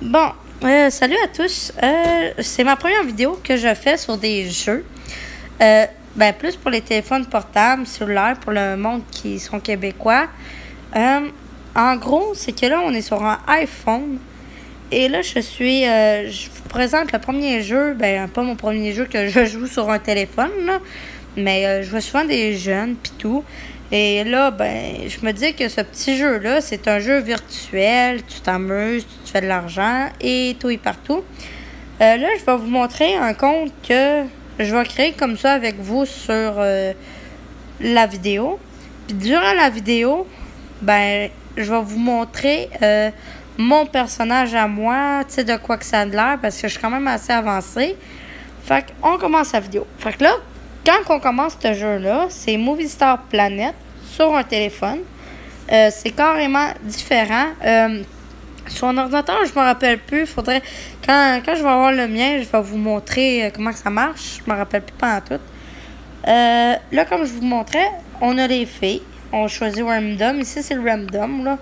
Bon, salut à tous. C'est ma première vidéo que je fais sur des jeux. Ben, plus pour les téléphones portables, cellulaires, pour le monde qui sont québécois. En gros, c'est que là, on est sur un iPhone. Et là, je vous présente le premier jeu. Ben, pas mon premier jeu que je joue sur un téléphone, là. Mais je vois souvent des jeunes, pis tout. Et là, ben, je me dis que ce petit jeu-là, c'est un jeu virtuel. Tu t'amuses, tu fais de l'argent et tout et partout. Là, je vais vous montrer un compte que je vais créer comme ça avec vous sur la vidéo. Puis durant la vidéo, ben, je vais vous montrer mon personnage à moi, tu sais, de quoi que ça a l'air, parce que je suis quand même assez avancée. Fait qu'on commence la vidéo. Fait que là, quand on commence ce jeu-là, c'est Movie Star Planet sur un téléphone. C'est carrément différent. Sur un ordinateur, je me rappelle plus. Faudrait quand je vais avoir le mien, je vais vous montrer comment ça marche. Je me rappelle plus pas en tout. Là, comme je vous montrais, on a les filles. On choisit random. Ici, c'est le random, là.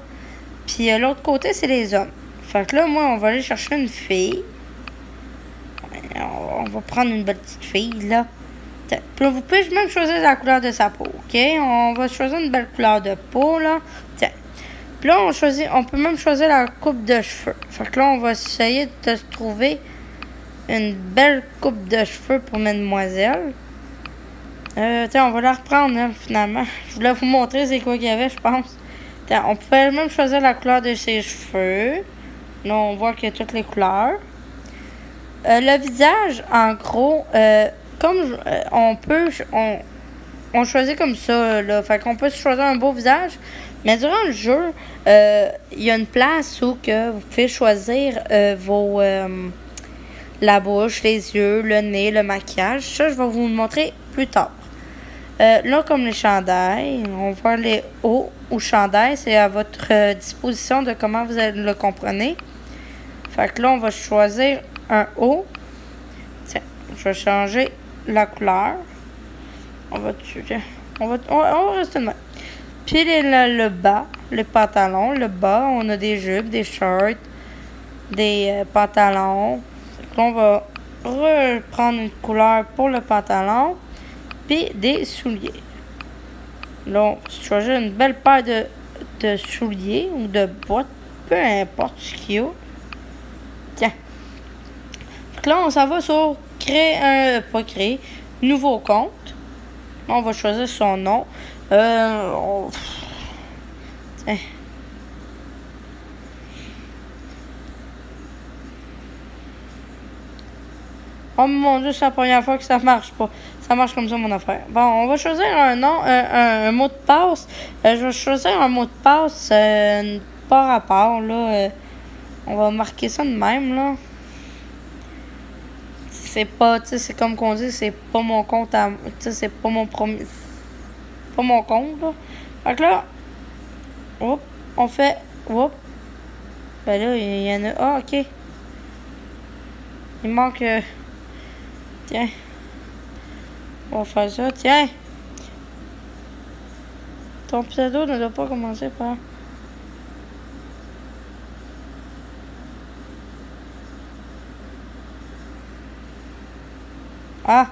Puis l'autre côté, c'est les hommes. Fait que là, moi, on va aller chercher une fille. On va prendre une belle petite fille, là. Puis là, vous pouvez même choisir la couleur de sa peau, OK? On va choisir une belle couleur de peau, là. Tiens. Puis là, on peut même choisir la coupe de cheveux. Fait que là, on va essayer de se trouver une belle coupe de cheveux pour mademoiselle. Tiens, on va la reprendre, hein, finalement. Je voulais vous montrer c'est quoi qu'il y avait, je pense. Tiens, on pouvait même choisir la couleur de ses cheveux. Là, on voit qu'il y a toutes les couleurs. Le visage, en gros... comme on choisit comme ça, là. Fait qu'on peut choisir un beau visage. Mais durant le jeu, il y a une place où que vous pouvez choisir la bouche, les yeux, le nez, le maquillage. Ça, je vais vous le montrer plus tard. Là, comme les chandails, on voit les hauts ou chandails. C'est à votre disposition de comment vous le comprenez. Fait que là, on va choisir un haut. Tiens, je vais changer la couleur. On va rester de même. Puis le bas, les pantalons. Le bas, on a des jupes, des shorts, des pantalons. Donc, on va reprendre une couleur pour le pantalon. Puis des souliers. Là, on va choisir une belle paire de souliers ou de bottes. Peu importe ce qu'il y a. Tiens. Donc là, on s'en va sur nouveau compte. On va choisir son nom. Tiens. Oh mon Dieu, c'est la première fois que ça marche pas. Ça marche comme ça, mon affaire. Bon, on va choisir un nom, un mot de passe. Je vais choisir un mot de passe par rapport, là. On va marquer ça de même, là. C'est pas, tu sais, c'est comme qu'on dit, c'est pas mon compte à... Tu sais, c'est pas mon premier... pas mon compte, là. Fait que là, hop, on fait... Hop. Ben là, il y en a... Ah, OK. Il manque... Tiens. On va faire ça. Tiens. Ton pseudo ne doit pas commencer par... Ah.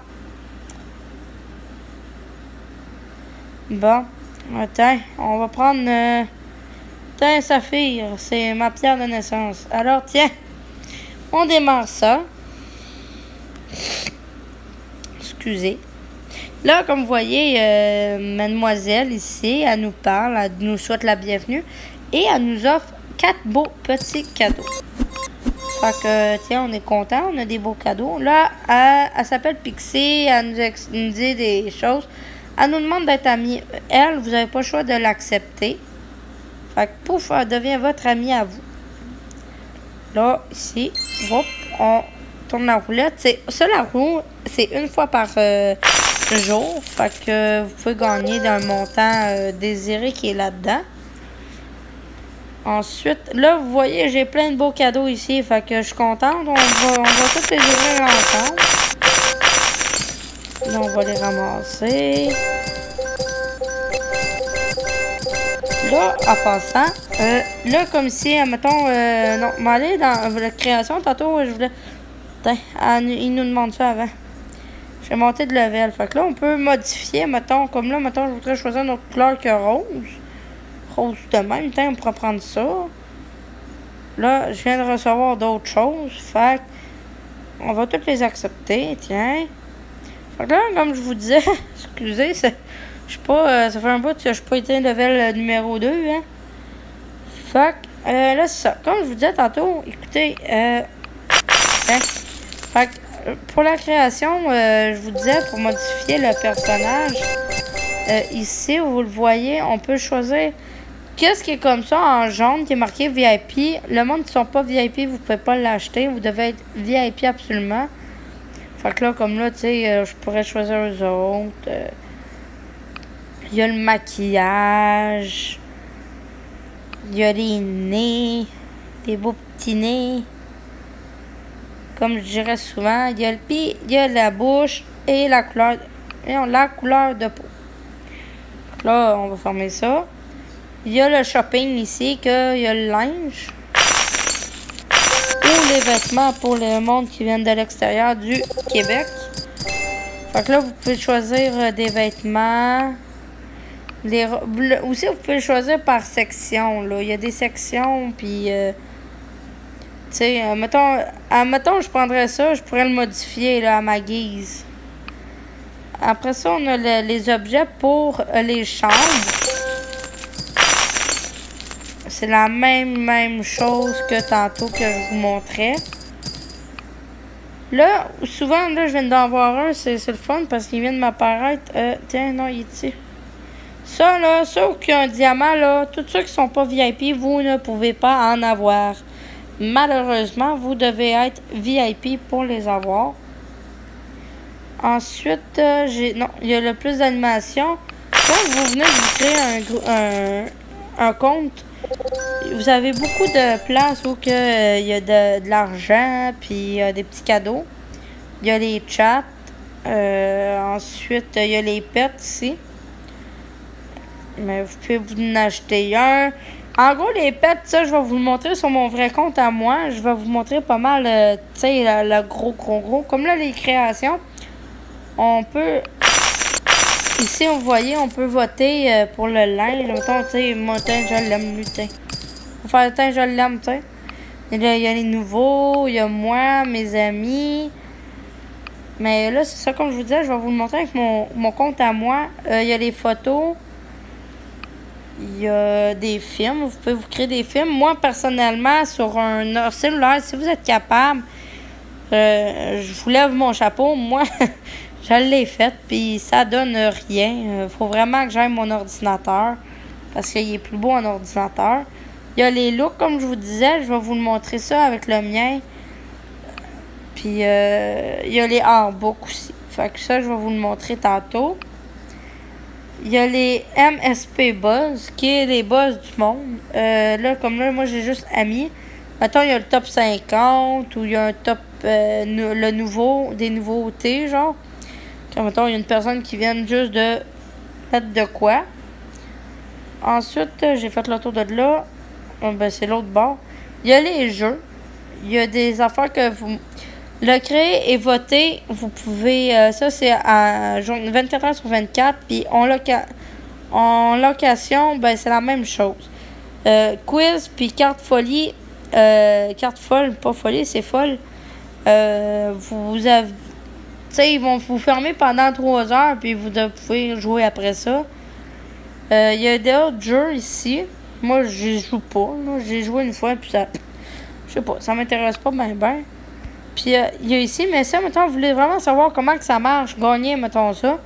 Bon. Attends. On va prendre... Tiens, Saphir. C'est ma pierre de naissance. Alors, tiens. On démarre ça. Excusez. Là, comme vous voyez, mademoiselle ici, elle nous parle, elle nous souhaite la bienvenue et elle nous offre 4 beaux petits cadeaux. Fait que, tiens, on est content, on a des beaux cadeaux. Là, elle s'appelle Pixie, elle nous dit des choses. Elle nous demande d'être amie. Elle, vous n'avez pas le choix de l'accepter. Fait que, pouf, elle devient votre amie à vous. Là, ici, hop, on tourne la roulette. Ça, la roue, c'est une fois par jour. Fait que vous pouvez gagner d'un montant désiré qui est là-dedans. Ensuite, là, vous voyez, j'ai plein de beaux cadeaux ici. Fait que je suis contente. On va tous les ouvrir ensemble. Là, on va les ramasser. là, en passant, là, comme ici, mettons, non, m'aller dans la création, tantôt, je voulais... Attends, il nous demande ça avant. J'ai monté de level. Fait que là, on peut modifier, mettons, comme là, mettons, je voudrais choisir une autre couleur que rose. Rose de même, tiens, on pourrait prendre ça. Là, je viens de recevoir d'autres choses. Fait que, on va toutes les accepter, tiens. Fait que là, comme je vous disais, excusez, je sais pas, ça fait un bout que je n'ai pas été level numéro 2, hein. Fait que, là, c'est ça. Comme je vous disais tantôt, écoutez, hein. Fait que, pour la création, je vous disais, pour modifier le personnage, ici, vous le voyez, on peut choisir qu'est-ce qui est comme ça en jaune, qui est marqué VIP. Le monde qui ne sont pas VIP, vous pouvez pas l'acheter. Vous devez être VIP absolument. Fait que là, comme là, tu sais, je pourrais choisir eux autres. Il y a le maquillage. Il y a les nez. Des beaux petits nez. Comme je dirais souvent, il y a la bouche et la couleur de peau. Là, on va fermer ça. Il y a le shopping ici, il y a le linge. Ou les vêtements pour le monde qui viennent de l'extérieur du Québec. Fait que là, vous pouvez choisir des vêtements. Aussi, vous pouvez choisir par section. Là. Il y a des sections, puis... tu sais, mettons, je prendrais ça, je pourrais le modifier là, à ma guise. Après ça, on a les objets pour les chambres. C'est la même chose que tantôt que je vous montrais. Là, souvent, là, je viens d'en voir un, c'est le fun parce qu'il vient de m'apparaître. Tiens, non, il est ici. Ça, là, ceux qui ont un diamant, là, tous ceux qui sont pas VIP, vous ne pouvez pas en avoir. Malheureusement, vous devez être VIP pour les avoir. Ensuite, il y a le plus d'animation. Quand vous venez de vous créer un compte, vous avez beaucoup de places où il y a de l'argent, puis des petits cadeaux. Il y a les chats. Ensuite, il y a les pets ici. Mais vous pouvez vous en acheter un. En gros, les pets, ça, je vais vous le montrer sur mon vrai compte à moi. Je vais vous montrer pas mal, tu sais, le gros. Comme là, les créations, on peut... Ici, vous voyez, on peut voter pour le linge. Mettons, tu sais, moi, je l'aime, lui, tiens. On va faire le je l'aime, tu sais. Il y a les nouveaux, il y a moi, mes amis. Mais là, c'est ça, comme je vous disais, je vais vous le montrer avec mon compte à moi. Il y a les photos. Il y a des films. Vous pouvez vous créer des films. Moi, personnellement, sur un cellulaire, si vous êtes capable, je vous lève mon chapeau. Moi, je l'ai fait, puis ça donne rien. Faut vraiment que j'aille mon ordinateur, parce qu'il est plus beau en ordinateur. Il y a les looks, comme je vous disais. Je vais vous le montrer ça avec le mien. Puis, il y a les artbooks aussi. Fait que ça, je vais vous le montrer tantôt. Il y a les MSP Buzz, qui est les buzz du monde. Là, comme là, moi, j'ai juste amis. Mettons, il y a le top 50, ou il y a un top, le nouveau, des nouveautés, genre. Comme, mettons, il y a une personne qui vient juste de mettre de quoi. Ensuite, j'ai fait le tour de là. Ben, c'est l'autre bord. Il y a les jeux. Il y a des affaires que vous... Le créer et voter, vous pouvez... ça, c'est à 24 heures sur 24. Puis en location, ben, c'est la même chose. Quiz, puis carte folie. Carte folle, pas folie, c'est folle. Vous avez... Tu sais, ils vont vous fermer pendant 3 heures, puis vous pouvez jouer après ça. Il y a d'autres jeux ici. Moi, je joue pas. J'ai joué une fois, puis ça... Je sais pas, ça m'intéresse pas ben. Puis, il y a ici, mais ça, mettons, vous voulez vraiment savoir comment que ça marche, gagner, mettons ça.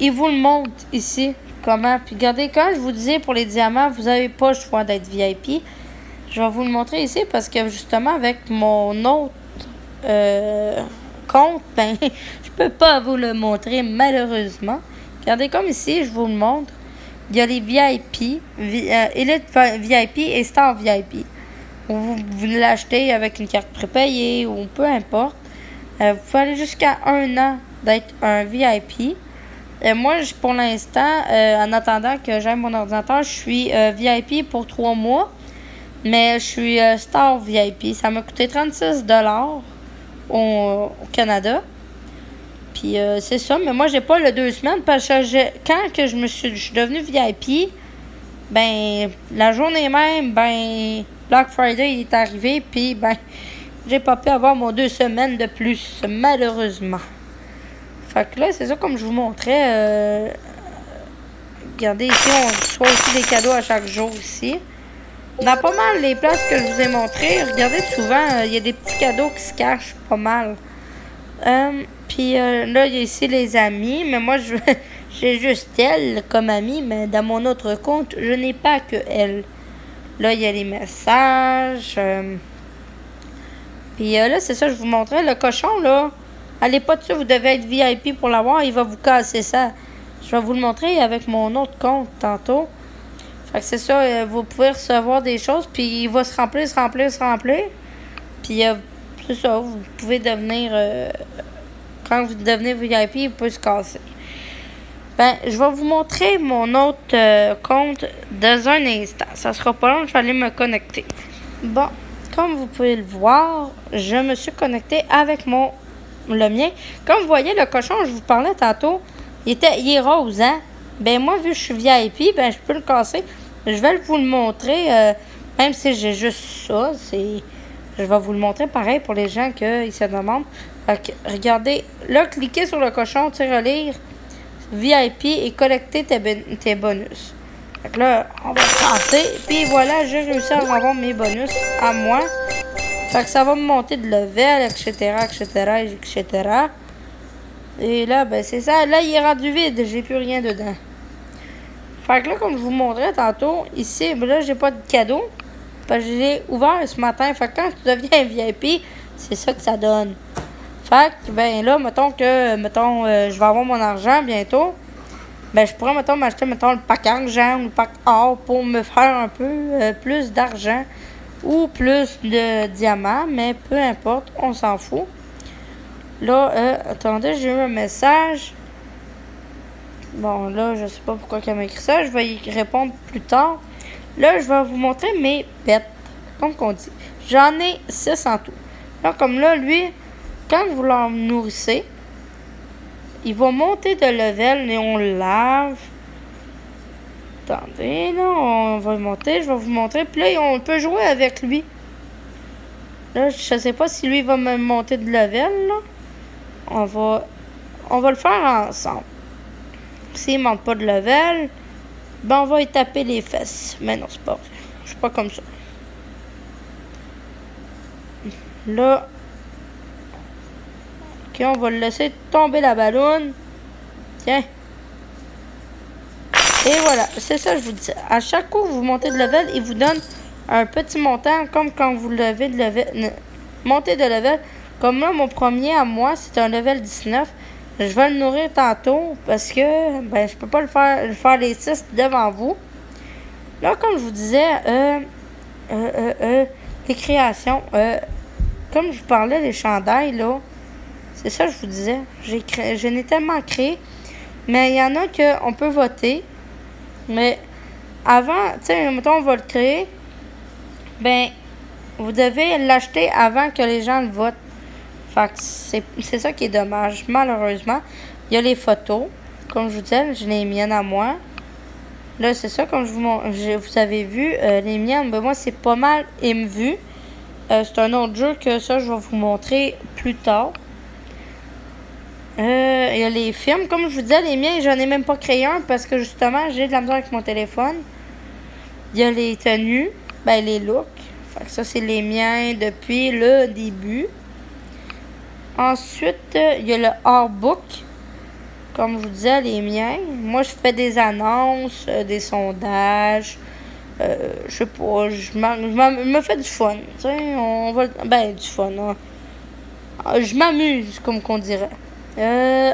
Il vous le montre ici, comment. Puis, regardez, quand je vous disais pour les diamants, vous n'avez pas le choix d'être VIP. Je vais vous le montrer ici parce que, justement, avec mon autre compte, ben, je peux pas vous le montrer, malheureusement. Regardez, comme ici, je vous le montre. Il y a les VIP, Elite VIP et Star VIP. Vous l'achetez avec une carte prépayée ou peu importe. Vous pouvez aller jusqu'à 1 an d'être un VIP. moi, pour l'instant, en attendant que j'aille mon ordinateur, je suis VIP pour 3 mois. Mais je suis Star VIP. Ça m'a coûté 36 au Canada. Puis c'est ça. Mais moi, j'ai pas le 2 semaines parce que quand que je suis devenue VIP, ben, la journée même, ben, Black Friday est arrivé. Puis, ben, j'ai pas pu avoir mon 2 semaines de plus, malheureusement. Fait que là, c'est ça comme je vous montrais. Regardez ici, on reçoit aussi des cadeaux à chaque jour ici. Dans pas mal les places que je vous ai montrées, regardez souvent, il y a des petits cadeaux qui se cachent pas mal. Puis là, il y a ici les amis, mais moi, j'ai juste elle comme amie, mais dans mon autre compte, je n'ai pas que elle. Là, il y a les messages. Puis là, c'est ça, je vous montrais. Le cochon, là, allez pas dessus, vous devez être VIP pour l'avoir, il va vous casser ça. Je vais vous le montrer avec mon autre compte tantôt. Fait que c'est ça, vous pouvez recevoir des choses, puis il va se remplir. Puis c'est ça, vous pouvez devenir... quand vous devenez VIP, il peut se casser. Ben, je vais vous montrer mon autre compte dans un instant. Ça sera pas long, je vais aller me connecter. Bon, comme vous pouvez le voir, je me suis connecté avec le mien. Comme vous voyez, le cochon, je vous parlais tantôt, il est rose, hein? Ben moi, vu que je suis VIP, ben je peux le casser. Je vais vous le montrer, même si j'ai juste ça, je vais vous le montrer pareil pour les gens qui se demandent. Fait que, regardez, là, cliquez sur le cochon, relire VIP et collecter tes bonus. Fait que là, on va passer. Puis voilà, j'ai réussi à avoir mes bonus à moi. Fait que ça va me monter de level, etc. Et là, ben c'est ça. Là, il est rendu vide, j'ai plus rien dedans. Fait que là, comme je vous montrais tantôt, ici, ben là, j'ai pas de cadeau. Parce que je l'ai ouvert ce matin. Fait que quand tu deviens VIP, c'est ça que ça donne. Fait que, ben là, mettons, je vais avoir mon argent bientôt. Ben, je pourrais, m'acheter, le pack argent ou le pack or pour me faire un peu plus d'argent ou plus de diamants. Mais peu importe, on s'en fout. Là, attendez, j'ai eu un message. Bon, là, je sais pas pourquoi elle m'a écrit ça. Je vais y répondre plus tard. Là, je vais vous montrer mes pets. Comme qu'on dit. J'en ai 6 en tout. Là, comme là, lui, quand vous l'en nourrissez, il va monter de level et on le lave. Attendez, là, on va le monter. Je vais vous montrer. Puis là, on peut jouer avec lui. Là, je sais pas si lui va me monter de level, là. On va le faire ensemble. S'il ne monte pas de level, ben on va y taper les fesses. Mais non, c'est pas vrai. Je suis pas comme ça. Là. Ok, on va le laisser tomber la balloune. Tiens. Et voilà, c'est ça, je vous dis. À chaque coup que vous montez de level, il vous donne un petit montant, comme quand vous levez de level. Montez de level. Comme là, mon premier à moi, c'est un level 19. Je vais le nourrir tantôt parce que ben je peux pas le faire les 6 devant vous. Là, comme je vous disais, les créations, comme je vous parlais des chandails, là, c'est ça que je vous disais. Je n'ai tellement créé, mais il y en a qu'on peut voter. Mais avant, tu sais, mettons, on va le créer, ben, vous devez l'acheter avant que les gens le votent. Fait que c'est ça qui est dommage, malheureusement. Il y a les photos. Comme je vous disais, j'ai les miennes à moi. Là, c'est ça, comme vous avez vu, les miennes, ben moi, c'est pas mal vu. C'est un autre jeu que ça, je vais vous montrer plus tard. Il y a les films. Comme je vous disais, les miens, j'en ai même pas créé un parce que, justement, j'ai de la misère avec mon téléphone. Il y a les tenues, ben les looks. Fait que ça, c'est les miens depuis le début. Ensuite, il y a le Artbook. Comme je vous disais, les miens. Moi, je fais des annonces, des sondages. Je sais pas, je me fais du fun. Tu sais, ben, du fun. Hein. Je m'amuse, comme qu'on dirait.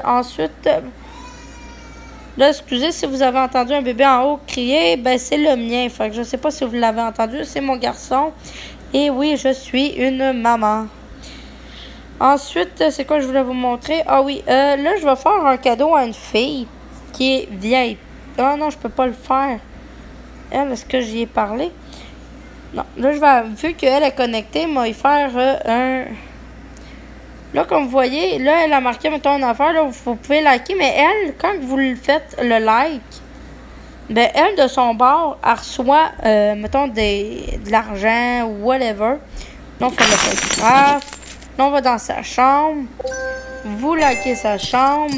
Ensuite, là, excusez si vous avez entendu un bébé en haut crier, ben, c'est le mien. Fait que je sais pas si vous l'avez entendu, c'est mon garçon. Et oui, je suis une maman. Ensuite, c'est quoi je voulais vous montrer? Ah oui, là, je vais faire un cadeau à une fille. qui est vieille. Oh non, je peux pas le faire. Elle, est-ce que j'y ai parlé? Non. Là, vu qu'elle est connectée, moi, y faire un... Là, comme vous voyez, là, elle a marqué, mettons, une affaire, là, vous pouvez liker, mais elle, quand vous le faites, le like, ben, elle, de son bord, elle reçoit, mettons, de l'argent ou whatever. Là, on fait le photographe. Là, on va dans sa chambre. Vous likez sa chambre.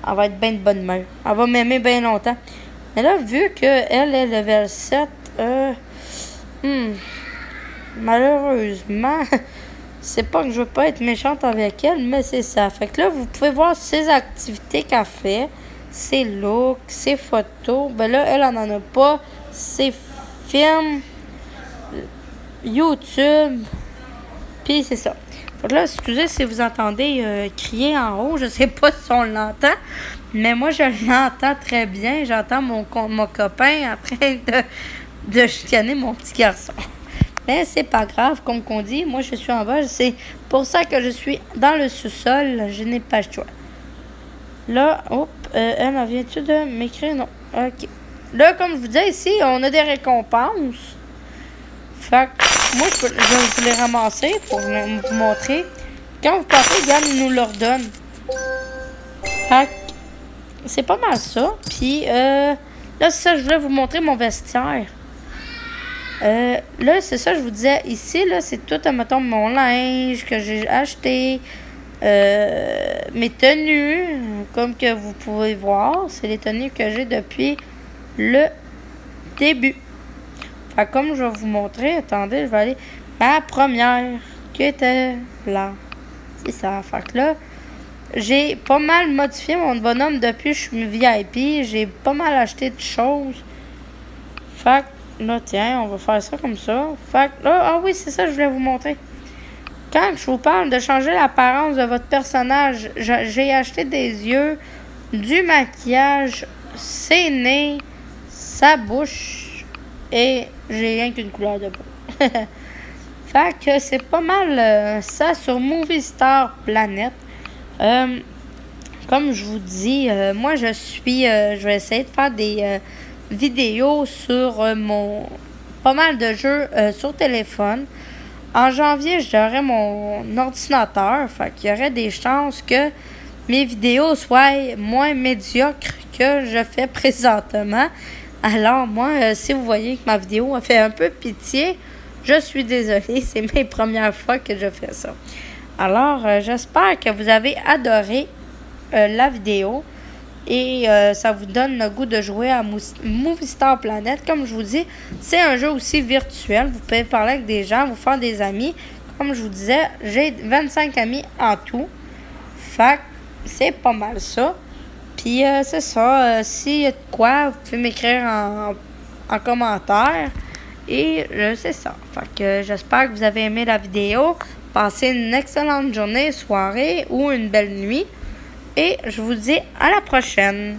Elle va être bien de bonne humeur. Elle va m'aimer bien longtemps. Mais là, vu qu'elle est level 7, malheureusement, c'est pas que je veux pas être méchante avec elle, mais c'est ça. Fait que là, vous pouvez voir ses activités qu'elle fait, ses looks, ses photos. Ben là, elle en a pas. Ses films, YouTube, puis c'est ça. Fait que là, excusez si vous entendez crier en haut, je sais pas si on l'entend, mais moi, je l'entends très bien. J'entends mon copain en train de chicaner mon petit garçon. Mais c'est pas grave, comme qu'on dit, moi je suis en bas, c'est pour ça que je suis dans le sous-sol, je n'ai pas le choix. Là, elle vient-tu de m'écrire? Non, ok. Là, comme je vous disais, ici, on a des récompenses. Fait que moi, je vais vous les ramasser pour vous montrer. Quand vous partez, regarde, ils nous le redonnent. Fait que c'est pas mal ça. Puis, là, c'est ça, je voulais vous montrer mon vestiaire. Là, c'est ça, je vous disais, ici, là, c'est tout, mettons, mon linge que j'ai acheté, mes tenues, comme que vous pouvez voir, c'est les tenues que j'ai depuis le début. Fait que comme je vais vous montrer, attendez, je vais aller, ma première, qui était là, c'est ça, fait que là, j'ai pas mal modifié mon bonhomme depuis que je suis VIP, j'ai pas mal acheté de choses, fait que là, tiens, on va faire ça comme ça. Fait que là, ah oui, c'est ça que je voulais vous montrer. Quand je vous parle de changer l'apparence de votre personnage, j'ai acheté des yeux, du maquillage, ses nez, sa bouche et j'ai rien qu'une couleur de peau. Fait que c'est pas mal ça sur Movie Star Planet. Comme je vous dis, moi je vais essayer de faire des vidéos sur pas mal de jeux sur téléphone. En janvier, j'aurai mon ordinateur. Fait qu'il y aurait des chances que mes vidéos soient moins médiocres que je fais présentement. Alors, moi, si vous voyez que ma vidéo a fait un peu pitié, je suis désolée. C'est mes premières fois que je fais ça. Alors, j'espère que vous avez adoré la vidéo. Et ça vous donne le goût de jouer à Movie Star Planet. Comme je vous dis, c'est un jeu aussi virtuel. Vous pouvez parler avec des gens, vous faire des amis. Comme je vous disais, j'ai 25 amis en tout. Fait que c'est pas mal ça. Puis c'est ça. S'il y a de quoi, vous pouvez m'écrire en commentaire. Et c'est ça. Fait que j'espère que vous avez aimé la vidéo. Passez une excellente journée, soirée ou une belle nuit. Et je vous dis à la prochaine.